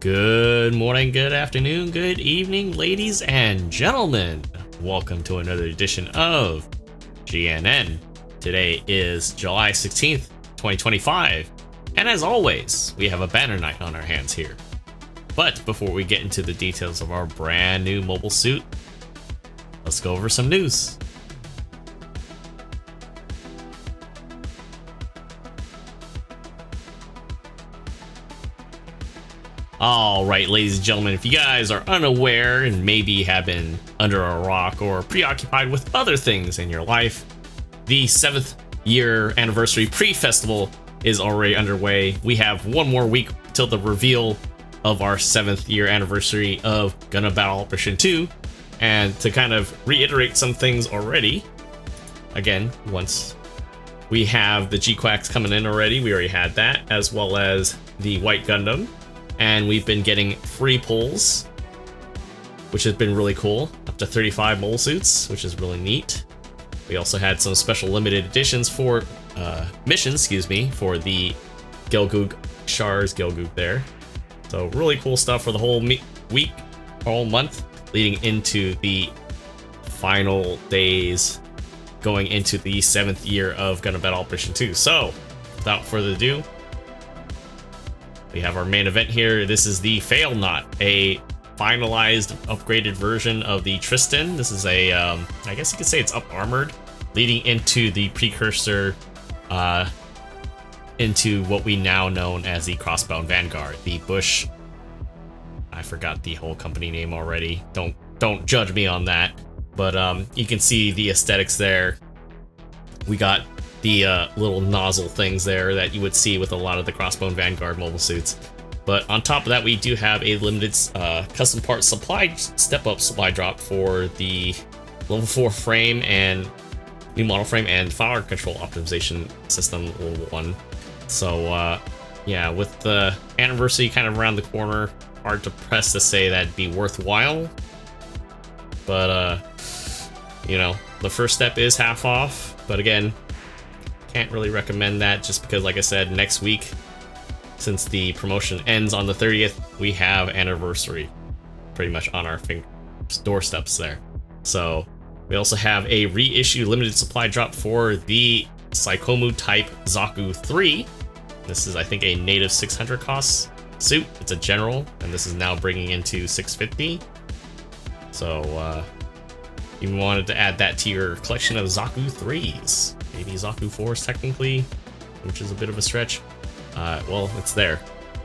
Good morning, good afternoon, good evening, ladies and gentlemen. Welcome to another edition of GNN. Today is July 16th, 2025, and as always, we have a banner night on our hands here. But before we get into the details of our brand new mobile suit, let's go over some news. Alright, ladies and gentlemen, if you guys are unaware and maybe have been under a rock or preoccupied with other things in your life, the 7th year anniversary pre-festival is already underway. We have one more week till the reveal of our 7th year anniversary of Gundam Battle Operation 2, and to kind of reiterate some things already, again, once we have the G-Quacks coming in already, we already had that, as well as the White Gundam. And we've been getting free pulls, which has been really cool. Up to 35 mole suits, which is really neat. We also had some special limited editions for missions, for the Gelgoog Shars Gelgoog there. So really cool stuff for the whole week, whole month, leading into the final days, going into the 7th year of Gundam Battle Operation 2. So, without further ado, we have our main event here. This is the Failnaught, a finalized, upgraded version of the Tristan. This is a, I guess you could say it's up armored, leading into the precursor, into what we now known as the Crossbound Vanguard, the Bush. I forgot the whole company name already. Don't judge me on that. But you can see the aesthetics there. We got the little nozzle things there that you would see with a lot of the Crossbone Vanguard mobile suits. But on top of that, we do have a limited custom part step-up supply drop for the level 4 frame and new model frame and fire control optimization system level 1. So yeah, with the anniversary kind of around the corner, hard to press to say that'd be worthwhile. But you know, the first step is half off, but again, can't really recommend that just because, like I said, next week, since the promotion ends on the 30th, we have anniversary pretty much on our doorsteps there. So we also have a reissue limited supply drop for the Saikomu type Zaku 3. This is, I think, a native 600 cost suit. It's a general, and this is now bringing into 650. So you wanted to add that to your collection of Zaku 3s. Maybe Zaku 4s technically, which is a bit of a stretch. Well, it's there.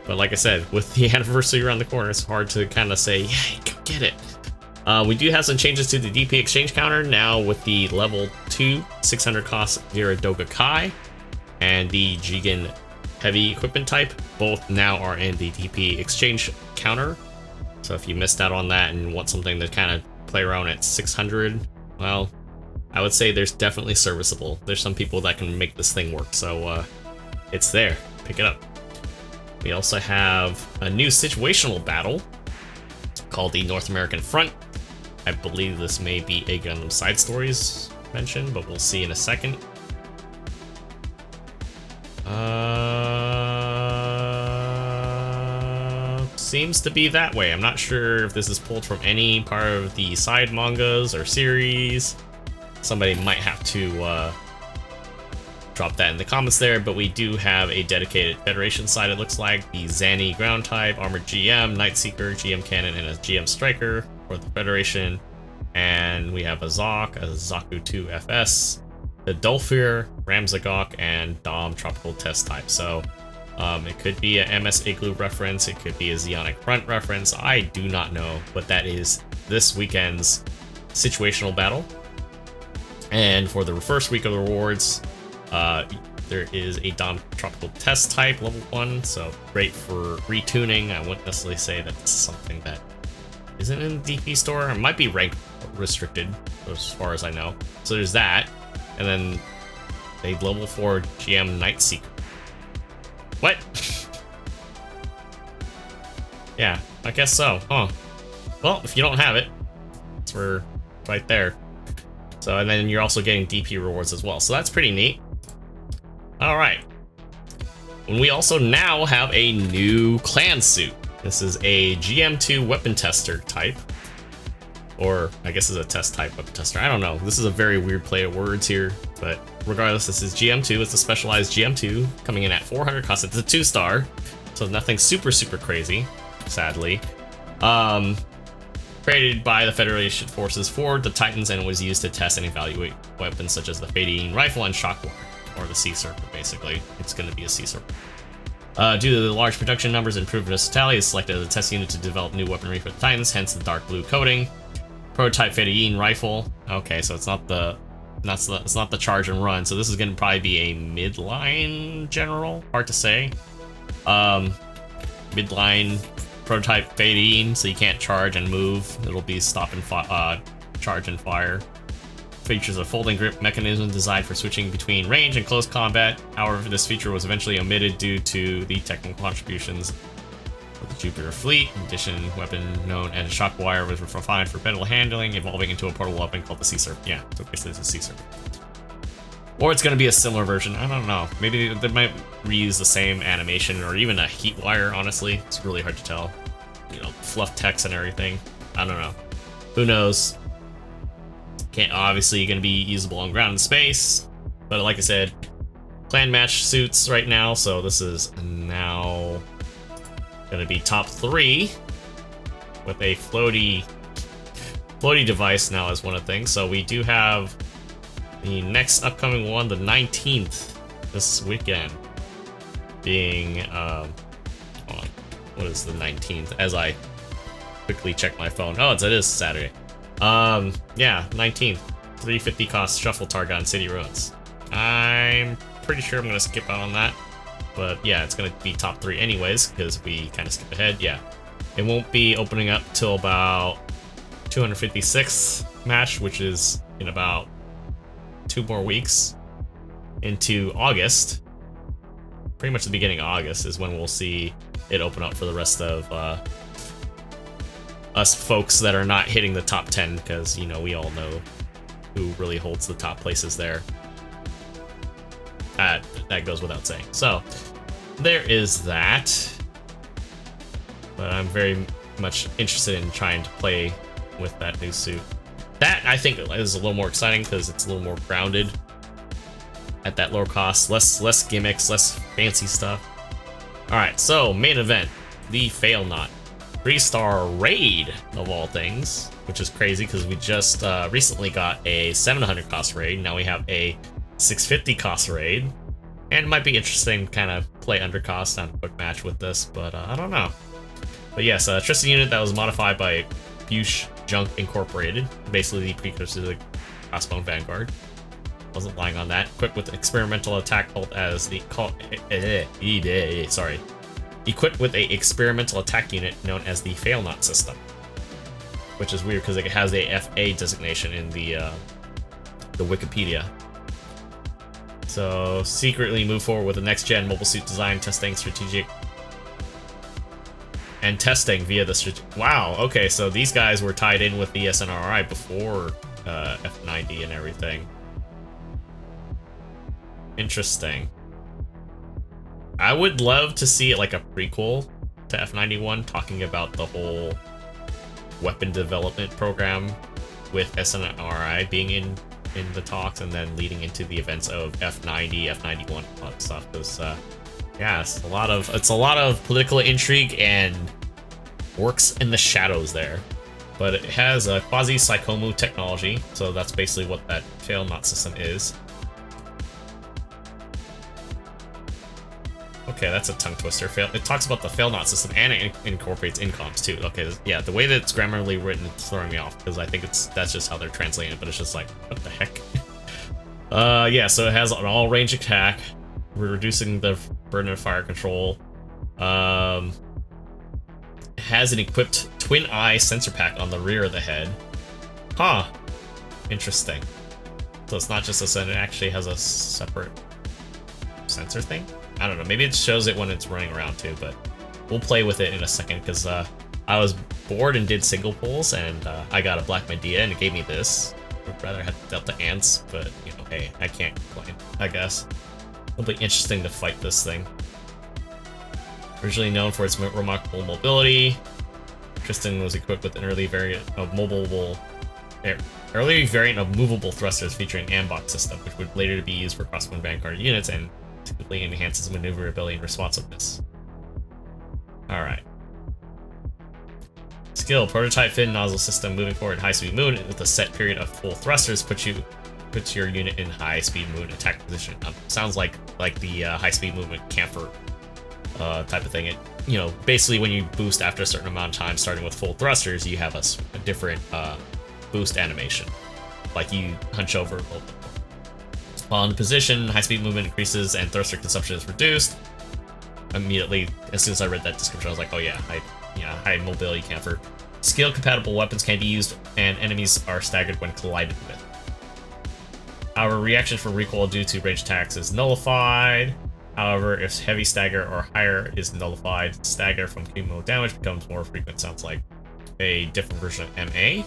But like I said, with the anniversary around the corner, it's hard to kind of say, yeah, go get it. We do have some changes to the DP exchange counter now with the level 2 600 cost Vera Doga Kai and the Jigen heavy equipment type. Both now are in the DP exchange counter. So if you missed out on that and want something to kind of play around at 600, well, I would say there's definitely serviceable. There's some people that can make this thing work, so it's there. Pick it up. We also have a new situational battle called the North American Front. I believe this may be a Gundam Side Stories mention, but we'll see in a second. Seems to be that way. I'm not sure if this is pulled from any part of the side mangas or series. Somebody might have to drop that in the comments there, but we do have a dedicated Federation side, it looks like. The Zanny ground type, Armored GM, Night Seeker, GM Cannon, and a GM Striker for the Federation. And we have a Zok, a Zaku 2 FS, the Dolphir, Ramzagok, and Dom Tropical Test type. So it could be a MS Igloo reference, it could be a Zeonic Front reference. I do not know, but that is this weekend's situational battle. And for the first week of the rewards, there is a Dom Tropical Test type, level 1, so great for retuning. I wouldn't necessarily say that it's something that isn't in the DP store. It might be rank restricted, as far as I know. So there's that, and then a level 4 GM Night Seeker. What? Yeah, I guess so, huh? Well, if you don't have it, we're right there. So, and then you're also getting DP rewards as well, so that's pretty neat. Alright. And we also now have a new clan suit. This is a GM2 weapon tester type. Or, I guess it's a test type weapon tester. I don't know. This is a very weird play of words here. But regardless, this is GM2. It's a specialized GM2 coming in at 400 cost. It's a 2-star. So nothing super, super crazy, sadly. Created by the Federation Forces for the Titans and was used to test and evaluate weapons such as the FA-78AN rifle and shockwire, or the Sea Serpent, basically. It's going to be a Sea Serpent. Due to the large production numbers and improved versatility, it's selected as a test unit to develop new weaponry for the Titans, hence the dark blue coating. Prototype FA-78AN rifle. Okay, so it's not the charge and run. So this is going to probably be a midline general. Hard to say. Midline prototype FA-78AN, so you can't charge and move. It'll be stop and charge and fire. Features a folding grip mechanism designed for switching between range and close combat. However, this feature was eventually omitted due to the technical contributions of the Jupiter fleet. In addition, weapon known as Shockwire was refined for better handling, evolving into a portable weapon called the Sea Serpent. Yeah, so basically it's a Sea Serpent. Or it's going to be a similar version. I don't know. Maybe they might reuse the same animation or even a heat wire, honestly. It's really hard to tell. You know, fluff text and everything. I don't know. Who knows? Can't obviously going to be usable on ground and space. But like I said, clan match suits right now. So this is now going to be top 3 with a floaty device now as one of the things. So we do have the next upcoming one, the 19th, this weekend, being, hold on, what is the 19th? As I quickly check my phone. Oh, it is Saturday. Yeah, 19th, 350 cost shuffle target on City Ruins. I'm pretty sure I'm gonna skip out on that, but yeah, it's gonna be top 3 anyways, because we kind of skip ahead. Yeah, it won't be opening up till about 256th match, which is in about 2 more weeks into August. Pretty much the beginning of August is when we'll see it open up for the rest of us folks that are not hitting the top 10, because, you know, we all know who really holds the top places there. That goes without saying. So there is that. But I'm very much interested in trying to play with that new suit. That, I think, is a little more exciting because it's a little more grounded at that lower cost. Less gimmicks, less fancy stuff. Alright, so main event. The Failnaught 3-star raid, of all things. Which is crazy because we just recently got a 700 cost raid. Now we have a 650 cost raid. And it might be interesting to kind of play under cost on a quick match with this, but I don't know. But yes, a Tristan unit that was modified by Bush Junk Incorporated, basically the precursor to the Crossbone Vanguard. Wasn't lying on that. Equipped with experimental attack bolt as the equipped with a experimental attack unit known as the Failnaught system, which is weird because it has a FA designation in the Wikipedia. So secretly move forward with the next gen mobile suit design, testing strategic. And testing via the wow, okay, so these guys were tied in with the SNRI before F90 and everything. Interesting. I would love to see it like a prequel to F91, talking about the whole weapon development program with SNRI being in the talks, and then leading into the events of F90, F91 stuff. Because yeah, it's a lot of political intrigue and works in the shadows there. But it has a quasi-Psychomu technology, so that's basically what that Failnaught system is. Okay, that's a tongue twister. It talks about the Failnaught system and it incorporates incoms too. Okay, yeah, the way that it's grammarly written is throwing me off because I think that's just how they're translating it, but it's just like, what the heck? Yeah, so it has an all-range attack. We're reducing the burden of fire control. Has an equipped twin eye sensor pack on the rear of the head. Huh. Interesting. So it's not just a sensor, it actually has a separate sensor thing? I don't know, maybe it shows it when it's running around too, but we'll play with it in a second because I was bored and did single pulls, and I got a Black Medea and it gave me this. I'd rather have Delta Ants, but you know, hey, I can't complain, I guess. It'll be interesting to fight this thing. Originally known for its remarkable mobility, Tristan was equipped with an early variant of movable thrusters featuring an box system, which would later be used for crossbone Vanguard units and typically enhances maneuverability and responsiveness. Alright. Skill, prototype fin nozzle system moving forward high-speed movement with a set period of full thrusters puts your unit in high-speed movement attack position. Sounds like the high-speed movement camper type of thing. It, you know, basically when you boost after a certain amount of time, starting with full thrusters, you have a different boost animation. Like you hunch over a little bit more. While in the position, high-speed movement increases and thruster consumption is reduced. Immediately, as soon as I read that description, I was like, oh yeah, high mobility camper. Skill compatible weapons can be used and enemies are staggered when collided with. Our reaction for recoil due to range attacks is nullified. However, if heavy stagger or higher is nullified, stagger from cumulative damage becomes more frequent. Sounds like a different version of MA.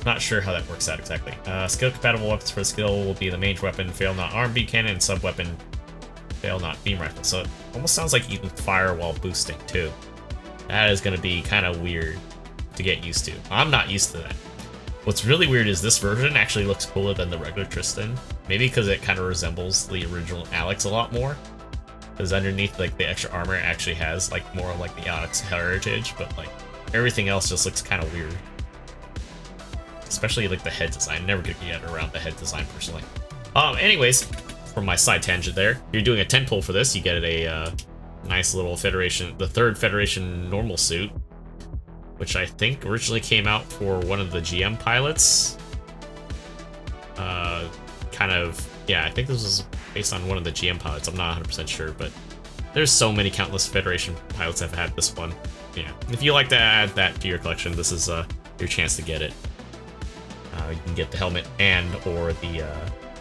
Not sure how that works out exactly. Skill compatible weapons for the skill will be the main weapon, Failnaught arm beam cannon, and sub weapon, Failnaught beam rifle. So it almost sounds like you can fire while boosting too. That is going to be kind of weird to get used to. I'm not used to that. What's really weird is this version actually looks cooler than the regular Tristan. Maybe because it kind of resembles the original Alex a lot more. Because underneath like the extra armor it actually has like more like the Alex heritage, but like everything else just looks kind of weird. Especially like the head design. Never could get around the head design personally. Anyways, from my side tangent there, you're doing a 10 pull for this. You get a nice little Federation, the third Federation normal suit, which I think originally came out for one of the GM pilots. Yeah, I think this was based on one of the GM pilots. I'm not 100% sure, but there's so many countless Federation pilots that have had this one. Yeah, if you like to add that to your collection, this is your chance to get it. You can get the helmet and or the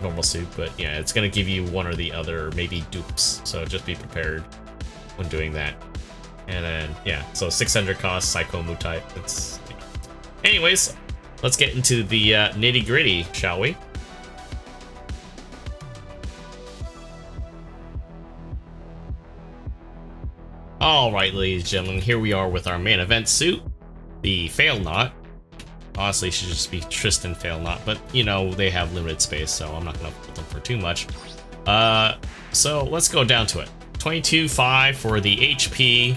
normal suit, but yeah, it's gonna give you one or the other, maybe dupes. So just be prepared when doing that. And then yeah, so 600 cost Psycho Mu type. It's, you know. Anyways, let's get into the nitty gritty, shall we? All right, ladies and gentlemen, here we are with our main event suit, the Failnaught. Honestly, it should just be Tristan Failnaught, but you know, they have limited space, so I'm not gonna put them for too much. So let's go down to it. 22.5 for the HP.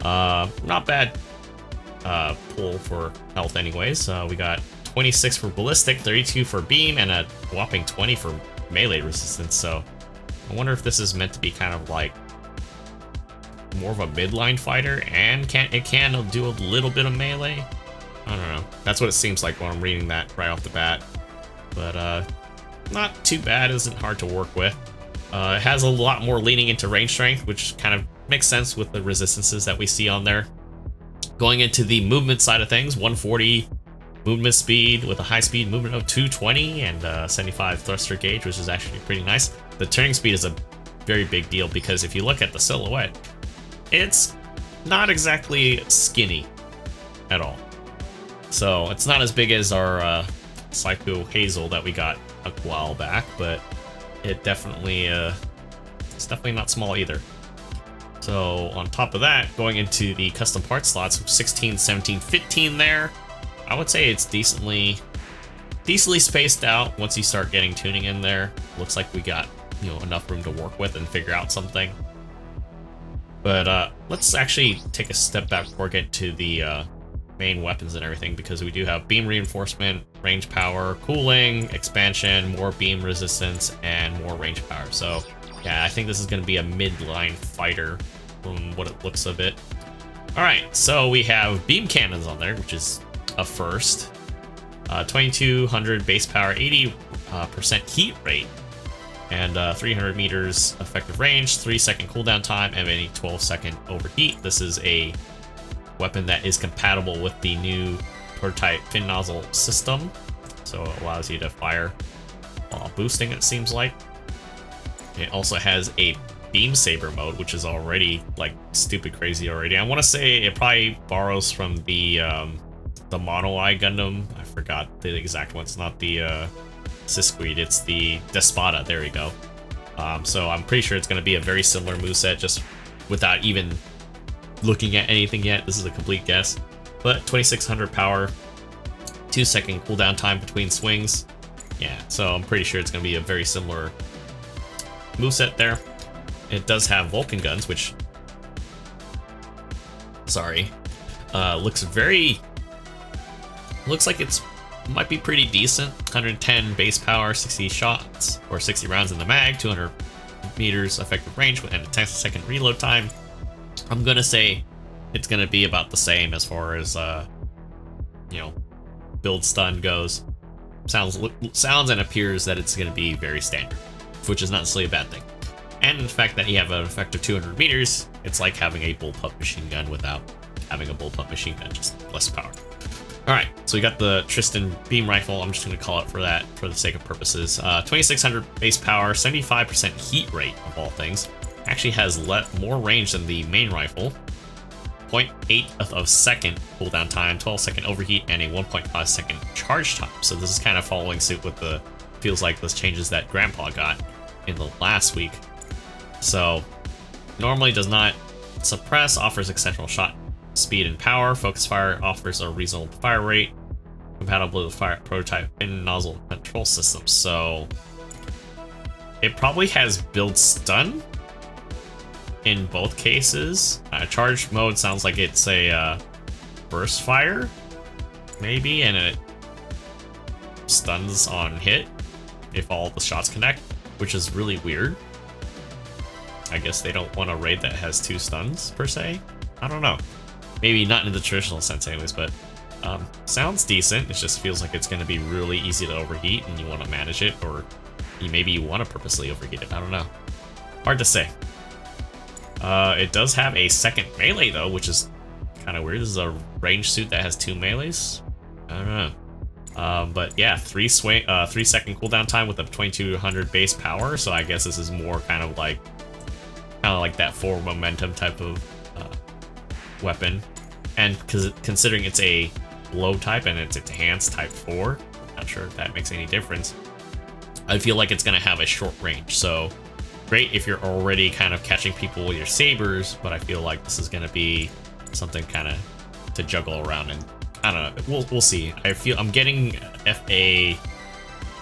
Not bad pull for health anyways. We got 26 for ballistic, 32 for beam, and a whopping 20 for melee resistance. So I wonder if this is meant to be kind of like more of a midline fighter, and it can do a little bit of melee. I don't know. That's what it seems like when I'm reading that right off the bat. But not too bad. Isn't hard to work with. It has a lot more leaning into range strength, which kind of makes sense with the resistances that we see on there. Going into the movement side of things, 140 movement speed with a high speed movement of 220 and 75 thruster gauge, which is actually pretty nice. The turning speed is a very big deal because if you look at the silhouette, it's not exactly skinny at all. So it's not as big as our Psycho Hazel that we got a while back, but it definitely it's definitely not small either. So on top of that, going into the custom parts slots, 16, 17, 15 there, I would say it's decently spaced out. Once you start getting tuning in there, looks like we got, you know, enough room to work with and figure out something. But let's actually take a step back before we get to the main weapons and everything, because we do have beam reinforcement, range power, cooling, expansion, more beam resistance, and more range power. So yeah, I think this is going to be a midline fighter from what it looks of it. Alright, so we have beam cannons on there, which is a first. 2200 base power, 80% heat rate, and 300 meters effective range, 3-second cooldown time, and a 12-second overheat. This is a weapon that is compatible with the new prototype fin nozzle system, so it allows you to fire while boosting, it seems like. It also has a beam saber mode, which is already like stupid crazy already. I want to say it probably borrows from the Mono Eye Gundam. I forgot the exact one. It's not the Sisquid, it's the Despada. There we go. So I'm pretty sure it's going to be a very similar moveset, just without even looking at anything yet. This is a complete guess. But 2600 power, 2-second cooldown time between swings. Yeah, so I'm pretty sure it's going to be a very similar moveset there. It does have Vulcan guns, which, sorry, looks like it's might be pretty decent. 110 base power, 60 shots or 60 rounds in the mag, 200 meters effective range, and a 10-second reload time. I'm gonna say it's gonna be about the same as far as you know, build stun goes. Sounds and appears that it's gonna be very standard, which is not necessarily a bad thing. And the fact that you have an effective 200 meters, it's like having a bullpup machine gun without having a bullpup machine gun, just less power. Alright, so we got the Tristan beam rifle. I'm just going to call it for that for the sake of purposes. 2600 base power, 75% heat rate of all things. Actually has more range than the main rifle. 0.8 of second cooldown time, 12-second overheat, and a 1.5 second charge time. So this is kind of following suit with the, feels like those changes that Grandpa got in the last week. So normally does not suppress, offers exceptional shot speed and power. Focus fire offers a reasonable fire rate, compatible with fire prototype and nozzle control systems. So it probably has build stun in both cases. Charge mode sounds like it's a burst fire, maybe, and it stuns on hit if all the shots connect, which is really weird. I guess they don't want a raid that has 2 stuns per se. I don't know. Maybe not in the traditional sense anyways, but sounds decent. It just feels like it's going to be really easy to overheat and you want to manage it, or maybe you want to purposely overheat it. I don't know. Hard to say. It does have a second melee though, which is kind of weird. This is a range suit that has 2 melees. I don't know. But yeah, 3-second cooldown time with a 2200 base power. So I guess this is more kind of like that forward momentum type of weapon, and considering it's a blow type and it's enhanced type 4, not sure if that makes any difference. I feel like it's going to have a short range, so great if you're already kind of catching people with your sabers, but I feel like this is going to be something kind of to juggle around, and I don't know, we'll see. I'm getting FA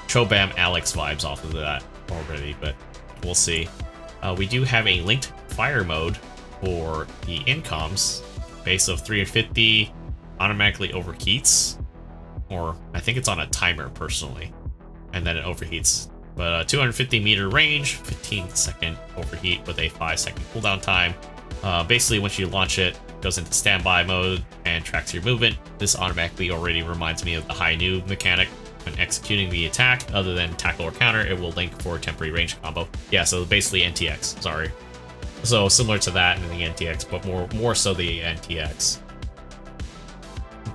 Chobam Alex vibes off of that already, but we'll see. We do have a linked fire mode for the incoms. Base of 350, automatically overheats, or I think it's on a timer personally, and then it overheats. But 250 meter range, 15-second overheat with a 5-second cooldown time. Basically, once you launch it, it goes into standby mode and tracks your movement. This automatically already reminds me of the high new mechanic. When executing the attack, other than tackle or counter, it will link for a temporary range combo. Yeah, so basically NTX, sorry. So similar to that in the NTX, but more so the NTX.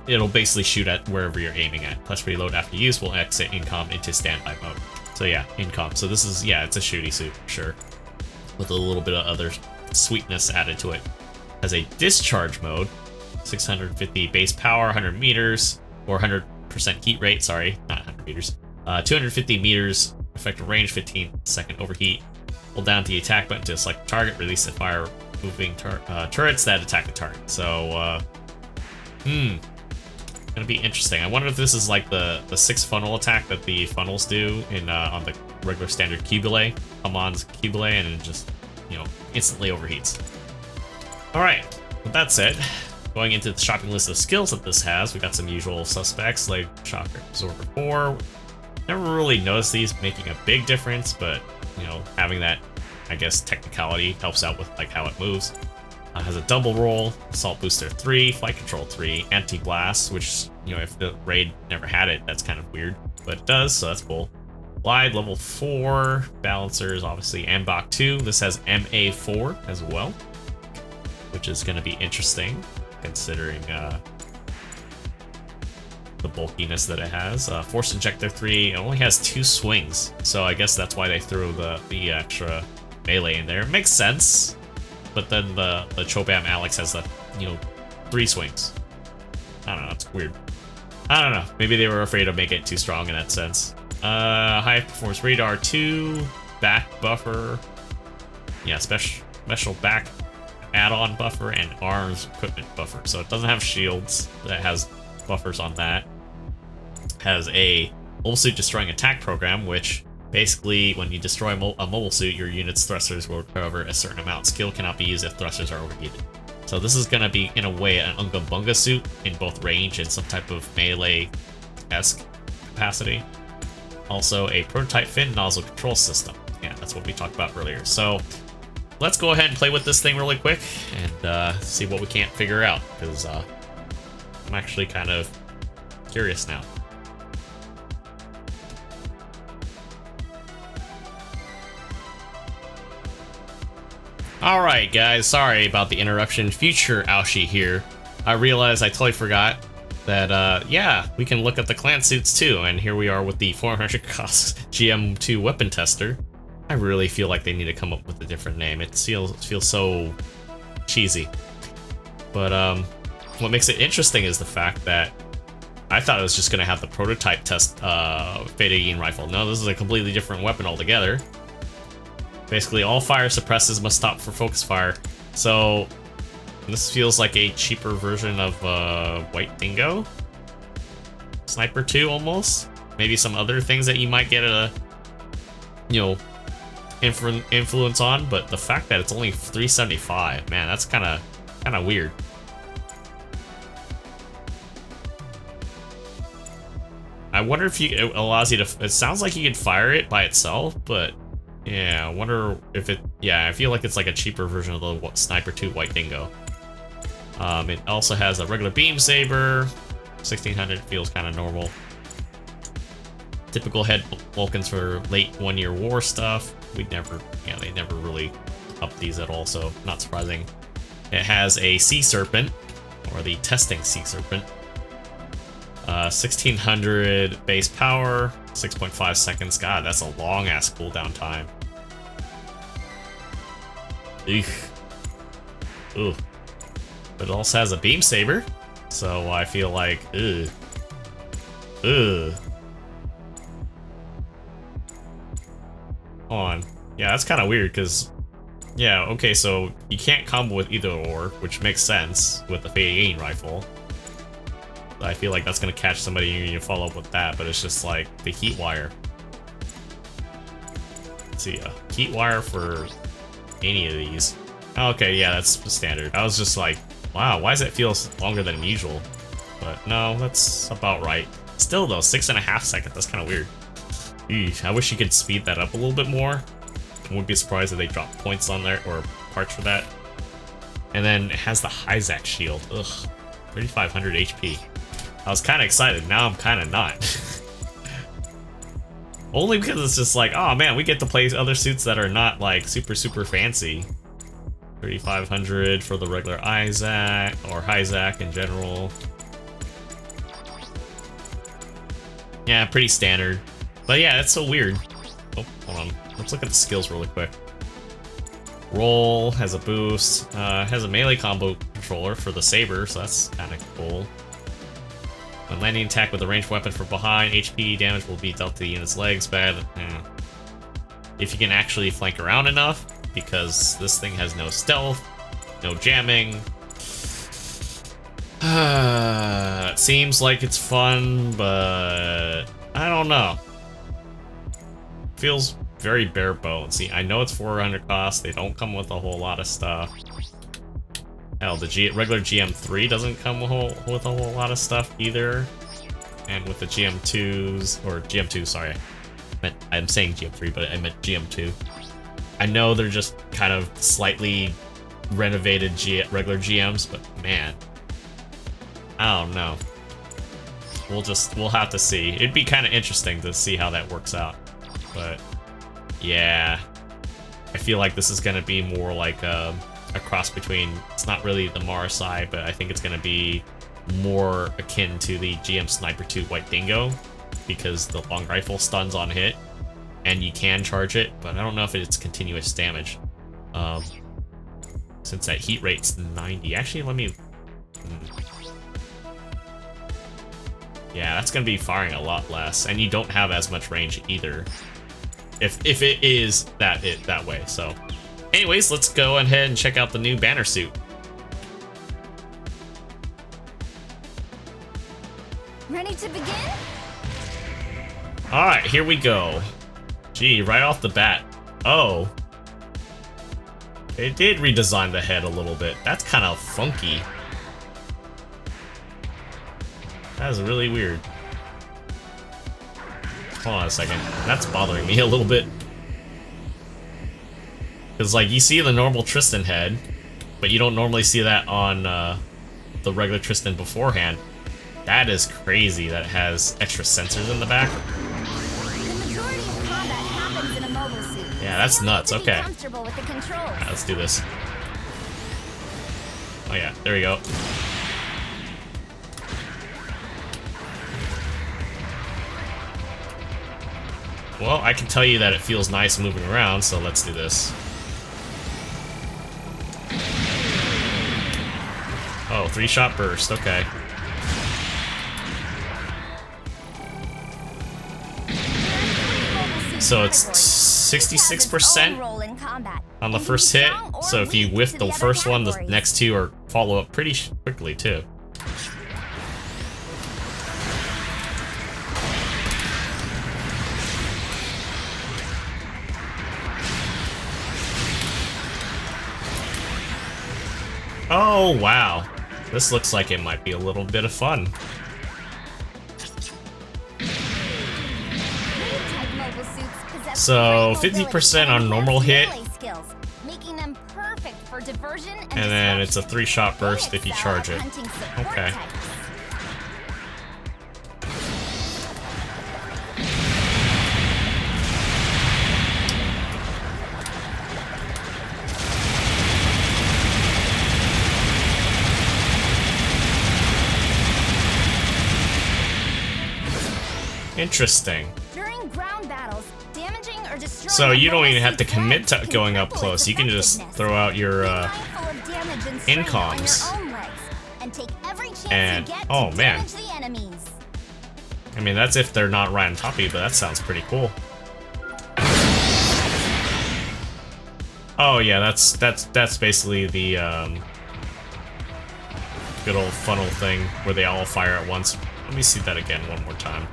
It'll basically shoot at wherever you're aiming at. Plus reload after use will exit incom into standby mode. So yeah, incom. So this is, yeah, it's a shooty suit, for sure. With a little bit of other sweetness added to it. Has a discharge mode, 650 base power, 100 meters, or 100% heat rate, sorry, not 100 meters. 250 meters, effective range, 15-second overheat. Hold down the attack button to select target, release and fire moving turrets that attack the target. So, gonna be interesting. I wonder if this is like the 6 funnel attack that the funnels do in on the regular standard Cubile, Hamon's Cubile, and it just, you know, instantly overheats. Alright, with that said, going into the shopping list of skills that this has, we got some usual suspects like Shock Absorber 4. Never really noticed these making a big difference, but you know, having that, I guess, technicality helps out with like how it moves. Has a double roll, Assault Booster 3, Flight Control 3, Anti-Blast, which, you know, if the raid never had it, that's kind of weird, but it does, so that's cool. Glide level 4, Balancers, obviously, Ambach 2. This has MA4 as well, which is going to be interesting, considering the bulkiness that it has. Force Injector 3, it only has 2 swings, so I guess that's why they threw the extra melee in there. It makes sense, but then the Chobam Alex has the, you know, 3 swings. I don't know, it's weird. I don't know, maybe they were afraid of making it too strong in that sense. High Performance Radar 2, Back Buffer, yeah, special back add-on buffer and arms equipment buffer. So it doesn't have shields, that has buffers on that. Has a mobile suit destroying attack program, which basically when you destroy a mobile suit, your unit's thrusters will recover a certain amount. Skill cannot be used if thrusters are overheated. So this is going to be, in a way, an Unga Bunga suit in both range and some type of melee-esque capacity. Also, a prototype fin nozzle control system. Yeah, that's what we talked about earlier. So let's go ahead and play with this thing really quick and see what we can't figure out, because I'm actually kind of curious now. Alright guys, sorry about the interruption. Future Aoshi here. I realized I totally forgot that, yeah, we can look at the clan suits too, and here we are with the 400 cost GM2 weapon tester. I really feel like they need to come up with a different name. It feels so cheesy. But what makes it interesting is the fact that I thought it was just gonna have the prototype test FA-78AN rifle. No, this is a completely different weapon altogether. Basically, all fire suppresses must stop for focus fire. So this feels like a cheaper version of White Dingo, Sniper 2 almost. Maybe some other things that you might get a, you know, influence on. But the fact that it's only 375, man, that's kind of weird. I wonder if it allows you to. It sounds like you could fire it by itself, but. Yeah, I wonder if it... Yeah, I feel like it's like a cheaper version of the Sniper 2 White Dingo. It also has a regular beam saber. 1600 feels kind of normal. Typical head Vulcans for late one-year war stuff. They never really upped these at all, so not surprising. It has a Sea Serpent, or the Testing Sea Serpent. 1600 base power, 6.5 seconds. God, that's a long-ass cooldown time. Eek. Ooh. But it also has a beam saber, so I feel like, ugh. Ugh. Hold on. Yeah, that's kind of weird, because... Yeah, okay, so you can't combo with either or, which makes sense with the FA-78AN rifle. I feel like that's gonna catch somebody and you need to follow up with that, but it's just like the heat wire. Let's see, heat wire for any of these. Okay, yeah, that's standard. I was just like, wow, why does it feel longer than usual? But no, that's about right. Still though, 6.5 seconds, that's kind of weird. Eesh, I wish you could speed that up a little bit more. I wouldn't be surprised if they dropped points on there, or parts for that. And then it has the Hyzak shield. Ugh, 3500 HP. I was kind of excited, now I'm kind of not. Only because it's just like, oh man, we get to play other suits that are not like super fancy. 3500 for the regular Hyzak, or Hyzak in general. Yeah, pretty standard. But yeah, that's so weird. Oh, hold on. Let's look at the skills really quick. Roll has a boost, has a melee combo controller for the saber, so that's kind of cool. When landing attack with a ranged weapon from behind, HP damage will be dealt to the unit's legs. Bad. If you can actually flank around enough, because this thing has no stealth, no jamming. It seems like it's fun, but I don't know. Feels very bare bones. See, I know it's 400 cost. They don't come with a whole lot of stuff. Hell, the regular GM3 doesn't come with a whole lot of stuff either. And with the GM2s, or GM2, sorry. I'm saying GM3, but I meant GM2. I know they're just kind of slightly renovated regular GMs, but man, I don't know. We'll have to see. It'd be kind of interesting to see how that works out. But yeah, I feel like this is gonna be more like a cross between, it's not really the Marasai, but I think it's going to be more akin to the GM Sniper 2 White Dingo, because the long rifle stuns on hit, and you can charge it, but I don't know if it's continuous damage. Since that heat rate's 90. Actually, let me... Yeah, that's going to be firing a lot less, and you don't have as much range either. If it is that way, so... Anyways, let's go ahead and check out the new banner suit. Ready to begin? Alright, here we go. Gee, right off the bat. Oh. They did redesign the head a little bit. That's kind of funky. That is really weird. Hold on a second. That's bothering me a little bit. Because, like, you see the normal Tristan head, but you don't normally see that on the regular Tristan beforehand. That is crazy that it has extra sensors in the back. Yeah, that's nuts. Okay. Alright, let's do this. Oh yeah, there we go. Well, I can tell you that it feels nice moving around, so let's do this. Oh, 3-shot burst, okay. So it's 66% on the first hit, so if you whiff the first one, the next two are follow up pretty quickly too. Oh wow, this looks like it might be a little bit of fun. So 50% on normal hit, and then it's a 3-shot burst if you charge it. Okay. Interesting. So you don't even have to commit to going up close. You can just throw out your incoms. And oh man. I mean, that's if they're not right on top of you, but that sounds pretty cool. Oh yeah, that's basically the good old funnel thing where they all fire at once. Let me see that again one more time.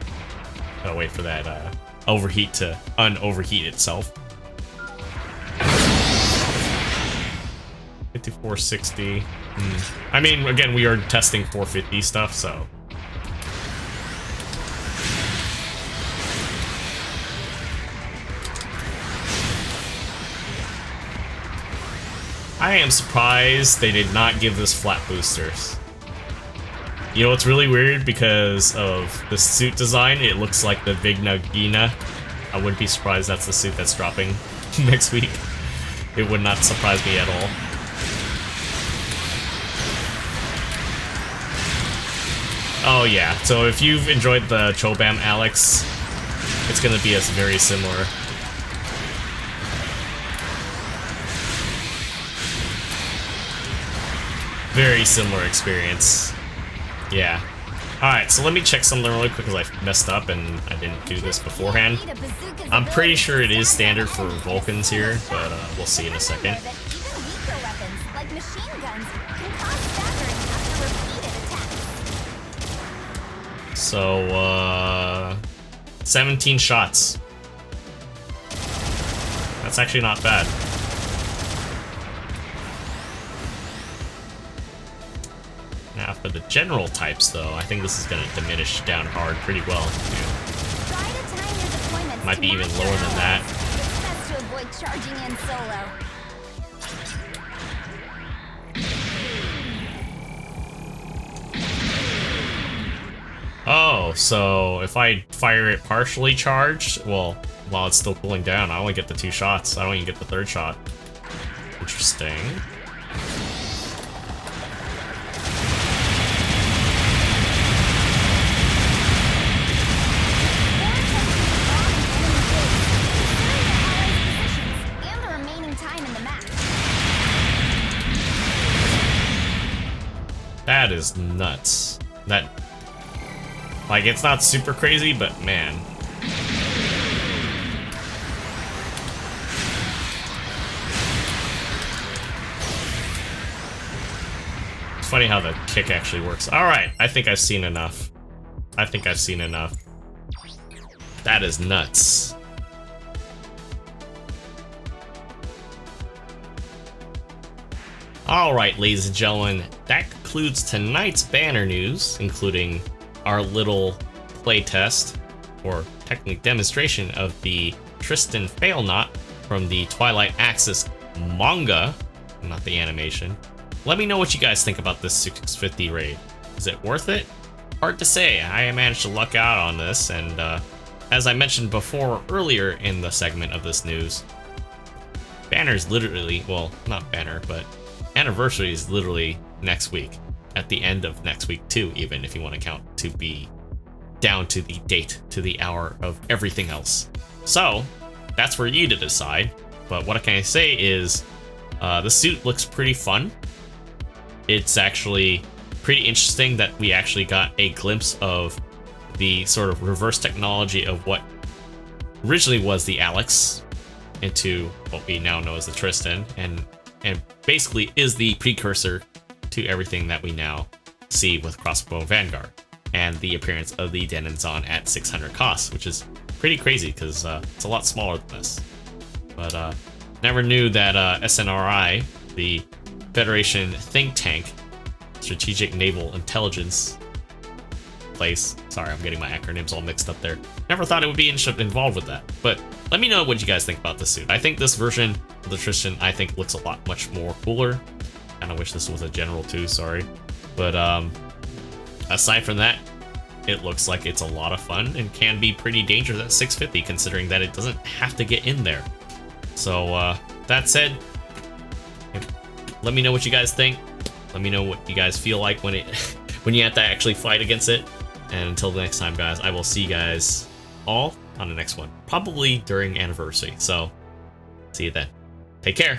Gotta wait for that overheat to un-overheat itself. 5460. I mean, again, we are testing 450 stuff, so. I am surprised they did not give this flat boosters. You know what's really weird? Because of the suit design, it looks like the Vigna Gina. I wouldn't be surprised that's the suit that's dropping next week. It would not surprise me at all. Oh yeah, so if you've enjoyed the Chobam Alex, it's gonna be a very similar. Very similar experience. Yeah. Alright, so let me check something really quick because I messed up and I didn't do this beforehand. I'm pretty sure it is standard for Vulcans here, but we'll see in a second. So, 17 shots. That's actually not bad. Now for the general types, though, I think this is going to diminish down hard pretty well. Yeah. Might be even lower than that. Oh, so if I fire it partially charged, well, while it's still cooling down, I only get the 2 shots. I don't even get the 3rd shot. Interesting. That is nuts. That, like, it's not super crazy, but man. It's funny how the kick actually works. Alright, I think I've seen enough. I think I've seen enough. That is nuts. Alright, ladies and gentlemen, that concludes tonight's banner news, including our little playtest, or technically demonstration, of the Tristan Failnaught from the Twilight Axis Manga, not the animation. Let me know what you guys think about this 650 raid. Is it worth it? Hard to say. I managed to luck out on this, and as I mentioned before earlier in the segment of this news, banner's literally, well, not banner, but anniversary is literally next week, at the end of next week too, even if you want to count to be down to the date, to the hour of everything else. So that's for you to decide, but what can I say is the suit looks pretty fun. It's actually pretty interesting that we actually got a glimpse of the sort of reverse technology of what originally was the Alex into what we now know as the Tristan, and basically is the precursor to everything that we now see with Crossbow Vanguard and the appearance of the Denenzan at 600 cost, which is pretty crazy because it's a lot smaller than this. But never knew that SNRI, the Federation think tank, Strategic Naval Intelligence place, sorry, I'm getting my acronyms all mixed up there, never thought it would be involved with that. But let me know what you guys think about this suit. I think this version of the Tristan, I think, looks a lot much more cooler. Kinda wish this was a general too, sorry. But aside from that, it looks like it's a lot of fun and can be pretty dangerous at 650, considering that it doesn't have to get in there. So that said, let me know what you guys think. Let me know what you guys feel like when when you have to actually fight against it. And until the next time, guys, I will see you guys all on the next one, probably during anniversary. So see you then. Take care.